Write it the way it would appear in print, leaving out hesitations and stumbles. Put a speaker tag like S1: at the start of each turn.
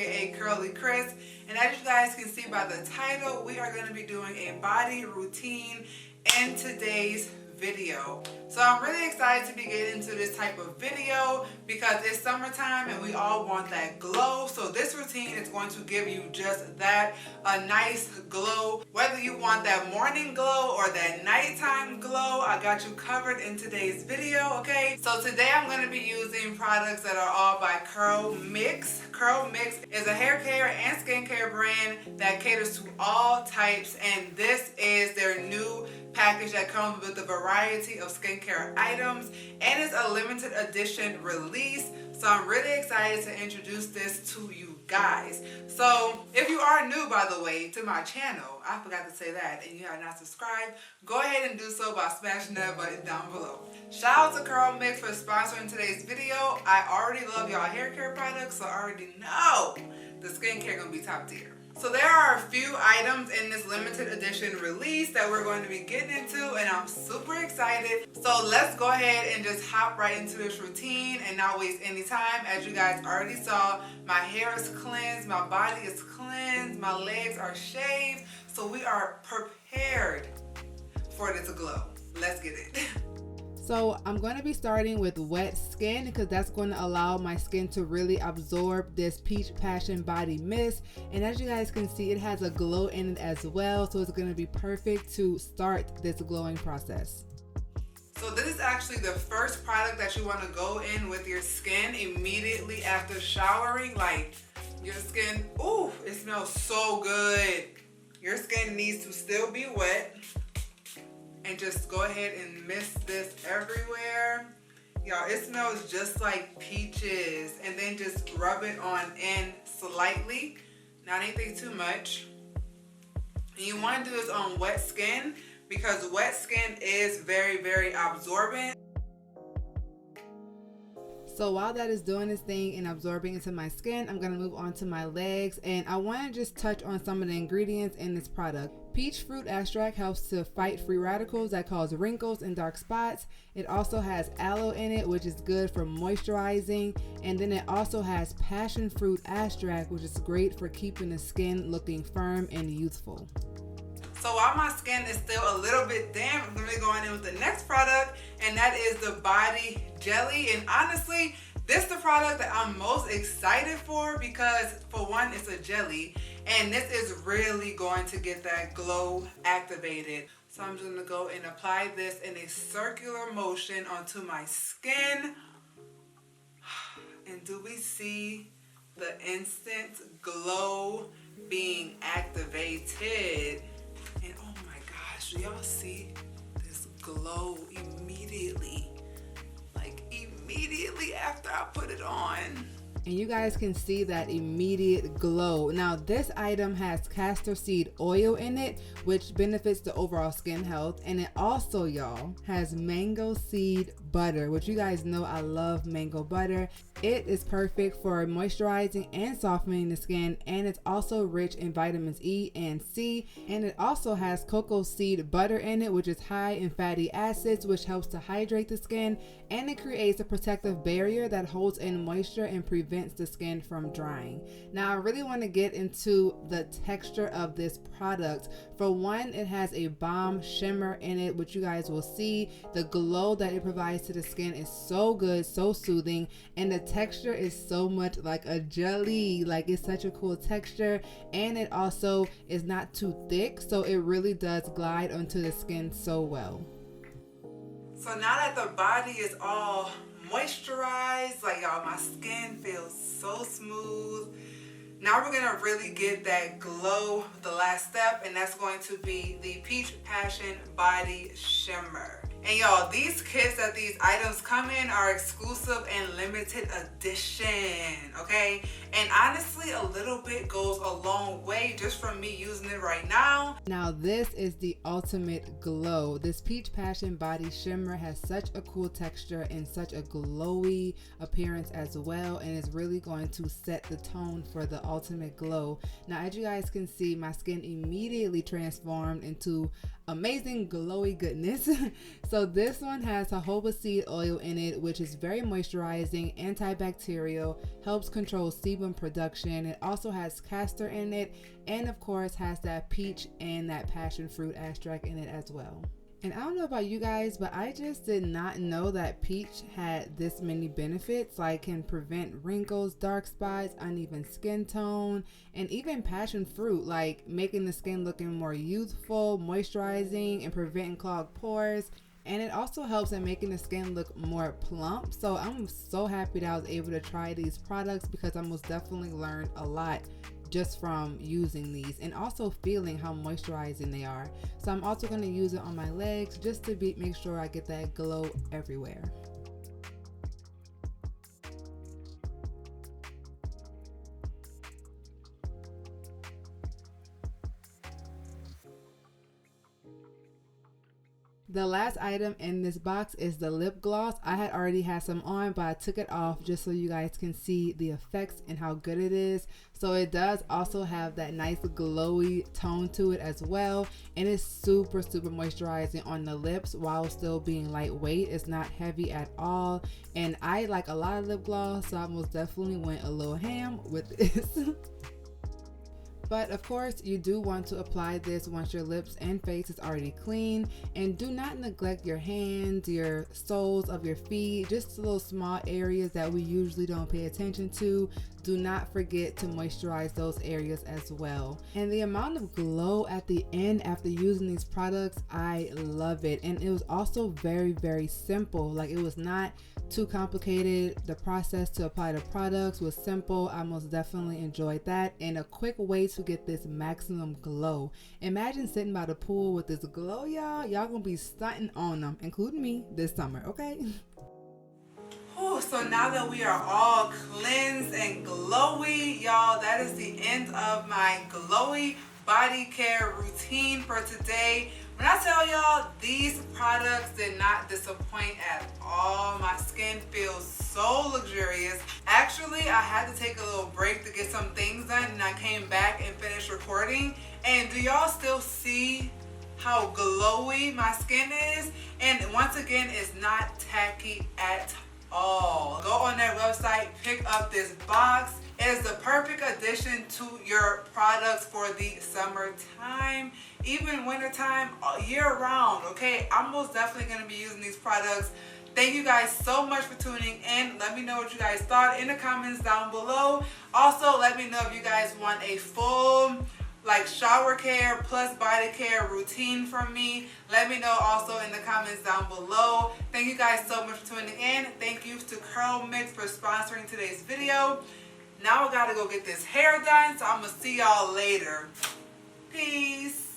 S1: aka CurlieCrys, and as you guys can see by the title, we are going to be doing a body routine in today's video. So I'm really excited to be getting into this type of video because it's summertime and we all want that glow. So this routine is going to give you just that, a nice glow. Whether you want that morning glow or that nighttime glow, I got you covered in today's video, okay? So today I'm going to be using products that are all by CurlMix. CurlMix is a hair care and skincare brand that caters to all types, and this is their new package that comes with a variety of skincare items, and it's a limited edition release. So I'm really excited to introduce this to you guys. So if you are new, by the way, to my channel, I forgot to say that, and you have not subscribed, go ahead and do so by smashing that button down below. Shout out to CurlMix for sponsoring today's video. I already love y'all hair care products, so I already know the skincare gonna be top tier. So there are a few items in this limited edition release that we're going to be getting into, and I'm super excited. So let's go ahead and just hop right into this routine and not waste any time. As you guys already saw, my hair is cleansed, my body is cleansed, my legs are shaved, so we are prepared for this glow. Let's get it.
S2: So I'm going to be starting with wet skin because that's going to allow my skin to really absorb this Peach Passion Body Mist. And as you guys can see, it has a glow in it as well. So it's going to be perfect to start this glowing process.
S1: So this is actually the first product that you want to go in with your skin immediately after showering. Like your skin, ooh, it smells so good. Your skin needs to still be wet. And just go ahead and mist this everywhere. Y'all, it smells just like peaches. And then just rub it on in slightly, not anything too much. And you want to do this on wet skin because wet skin is very, very absorbent.
S2: So while that is doing this thing and absorbing into my skin, I'm going to move on to my legs, and I want to just touch on some of the ingredients in this product. Peach fruit extract helps to fight free radicals that cause wrinkles and dark spots. It also has aloe in it, which is good for moisturizing, and then it also has passion fruit extract, which is great for keeping the skin looking firm and youthful.
S1: So while my skin is still a little bit damp, I'm going to be going in with the next product, and that is the body jelly. And honestly, this is the product that I'm most excited for because, for one, it's a jelly, and this is really going to get that glow activated. So I'm just going to go and apply this in a circular motion onto my skin. And do we see the instant glow being activated? And oh my gosh, do y'all see this glow immediately? Like immediately after I put it on.
S2: And you guys can see that immediate glow. Now this item has castor seed oil in it, which benefits the overall skin health. And it also, y'all, has mango seed butter, which you guys know I love mango butter. It is perfect for moisturizing and softening the skin, and it's also rich in vitamins E and C, and it also has cocoa seed butter in it, which is high in fatty acids, which helps to hydrate the skin, and it creates a protective barrier that holds in moisture and prevents the skin from drying. Now I really want to get into the texture of this product. For one, it has a balm shimmer in it, which you guys will see. The glow that it provides to the skin is so good, so soothing, and the texture is so much like a jelly. Like, it's such a cool texture, and it also is not too thick, so it really does glide onto the skin so well.
S1: So now that the body is all moisturized, like y'all, my skin feels so smooth. Now we're gonna really get that glow with the last step, and that's going to be the Peach Passion Body Shimmer. And y'all, these kits that these items come in are exclusive and limited edition, okay? And honestly, a little bit goes a long way just from me using it right now.
S2: Now this is the ultimate glow. This Peach Passion Body Shimmer has such a cool texture and such a glowy appearance as well, and it's really going to set the tone for the ultimate glow. Now as you guys can see, my skin immediately transformed into amazing glowy goodness. So So this one has jojoba seed oil in it, which is very moisturizing, antibacterial, helps control sebum production. It also has castor in it, and of course has that peach and that passion fruit extract in it as well. And I don't know about you guys, but I just did not know that peach had this many benefits, like can prevent wrinkles, dark spots, uneven skin tone, and even passion fruit, like making the skin looking more youthful, moisturizing, and preventing clogged pores. And it also helps in making the skin look more plump. So I'm so happy that I was able to try these products because I most definitely learned a lot just from using these and also feeling how moisturizing they are. So I'm also going to use it on my legs just to make sure I get that glow everywhere. The last item in this box is the lip gloss. I had already had some on, but I took it off just so you guys can see the effects and how good it is. So it does also have that nice glowy tone to it as well. And it's super moisturizing on the lips while still being lightweight. It's not heavy at all. And I like a lot of lip gloss, so I most definitely went a little ham with this. But of course, you do want to apply this once your lips and face is already clean. And do not neglect your hands, your soles of your feet, just the little small areas that we usually don't pay attention to. Do not forget to moisturize those areas as well. And the amount of glow at the end after using these products, I love it. And it was also very simple. Like, it was not too complicated. The process to apply the products was simple. I most definitely enjoyed that, and a quick way to get this maximum glow. Imagine sitting by the pool with this glow, y'all gonna be stunting on them, including me this summer, okay?
S1: Oh, so now that we are all cleansed and glowy, y'all, that is the end of my glowy body care routine for today. When I tell y'all, these products did not disappoint at all. My skin feels so luxurious. Actually, I had to take a little break to get some things done, and I came back and finished recording. And do y'all still see how glowy my skin is? And once again, it's not tacky at all. Go on their website, pick up this box. It is the perfect addition to your products for the summertime, even wintertime, year round, okay? I'm most definitely going to be using these products. Thank you guys so much for tuning in. Let me know what you guys thought in the comments down below. Also, let me know if you guys want a full shower care plus body care routine from me. Let me know also in the comments down below. Thank you guys so much for tuning in. Thank you to CurlMix for sponsoring today's video. Now I gotta go get this hair done, so I'm gonna see y'all later. Peace.